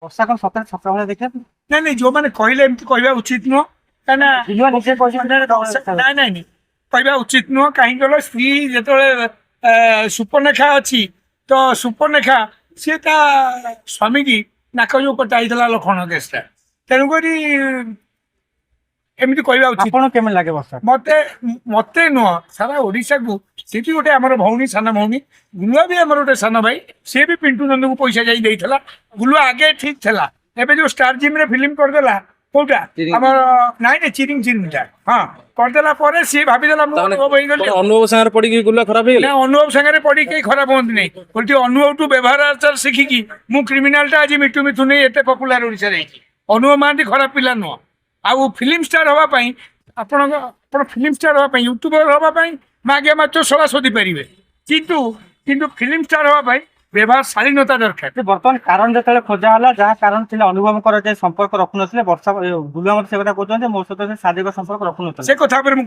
ବର୍ଷା କଣ ସତରେ ଛକା ଭଳିଆ ଦେଖିଲେ ନାଇଁ ନାଇଁ ଯୋଉମାନେ କହିଲେ ଏମିତି କହିବା ଉଚିତ ନୁହଁ କାହିଁକିନା ନିଜେ କହିଛନ୍ତି ନାଇଁ ନାଇଁ କହିବା ଉଚିତ ନୁହଁ କାହିଁକି କହିଲ ସ୍ତ୍ରୀ ଯେତେବେଳେ ସୁପର୍ଣ୍ଣେଖା ଅଛି ତ ସୁପର୍ଣ୍ଣେଖା ସିଏ ତା ସ୍ୱାମୀକି ନାକ ଯୋଉ କଟା ହେଇଥିଲା ଲକ୍ଷ୍ମଣ କେଶଟା ତେଣୁକରି ଏମିତି କହିବା ଉଚିତ ଆପଣ କେମିତି ଲାଗେ ବର୍ଷା ମତେ ମତେ ନୁହଁ ସାରା ଓଡିଶାକୁ ସିଏ ବି ଗୋଟେ ଆମର ଭଉଣୀ ସାନ ଭଉଣୀ ଗୁଲୁଆ ବି ଆମର ଗୋଟେ ସାନ ଭାଇ ସିଏ ବି ପିଣ୍ଟୁ ନନ୍ଦକୁ ପଇସା ଯାଇ ଦେଇଥିଲା ଗୁଲୁଆ ଆଗେ ଠିକ ଥିଲା ଏବେ ଯୋଉ ଷ୍ଟାର ଜିମ୍ରେ ଫିଲ୍ମ କରିଦେଲା କୋଉଟା ଆମର ନାଇଁ ନାଇଁ ଚିରିଙ୍ଗଟା ହଁ କରିଦେଲା ପରେ ସିଏ ଭାବିଦେଲା ମୁଁ ହେଇଗଲି ଅନୁଭବ ସାଙ୍ଗରେ ପଡିକି ଗୁଲା ଖରାପ ହେଇଗଲା ନା ଅନୁଭବ ସାଙ୍ଗରେ ପଡି କେହି ଖରାପ ହୁଅନ୍ତି ନାହିଁ ଓଲଟି ଅନୁଭବଠୁ ବ୍ୟବହାର ଆଚାର ଶିଖିକି ମୁଁ କ୍ରିମିନାଲଟା ଆଜି ମିଠୁ ମିଠୁ ନେଇ ଏତେ ପପୁଲାର ଓଡ଼ିଶାରେ ହେଇଛି ଅନୁଭବ ମହାନ୍ତି ଖରାପ ପିଲା ନୁହଁ ଆଉ ଫିଲ୍ମ ଷ୍ଟାର ହବା ପାଇଁ ଆପଣ ଫିଲ୍ମ ଷ୍ଟାର ହବା ପାଇଁ ୟୁଟ୍ୟୁବର ହବା ପାଇଁ ମାଗିଆ ମାତ୍ର ଶଳା ଶୋଧି ପାରିବେ କିନ୍ତୁ ଫିଲ୍ମ ଷ୍ଟାର ହବା ପାଇଁ ବ୍ୟବହାର ଶାଳୀନତା ଦରକାର ବର୍ତ୍ତମାନ କାରଣ ଯେତେବେଳେ ଖୋଜା ହେଲା ଯାହା କାରଣ ଥିଲା ଅନୁଭବଙ୍କର ଯେ ସମ୍ପର୍କ ରଖୁନଥିଲେ ବର୍ଷା ଗୁଲୁଆ ମତେ ସେ କଥା କହୁଛନ୍ତି ମୋ ସହିତ ସେ ଶାରୀରିକ ସମ୍ପର୍କ ରଖୁନଥିଲେ ସେ କଥା ଉପରେ ମୁଁ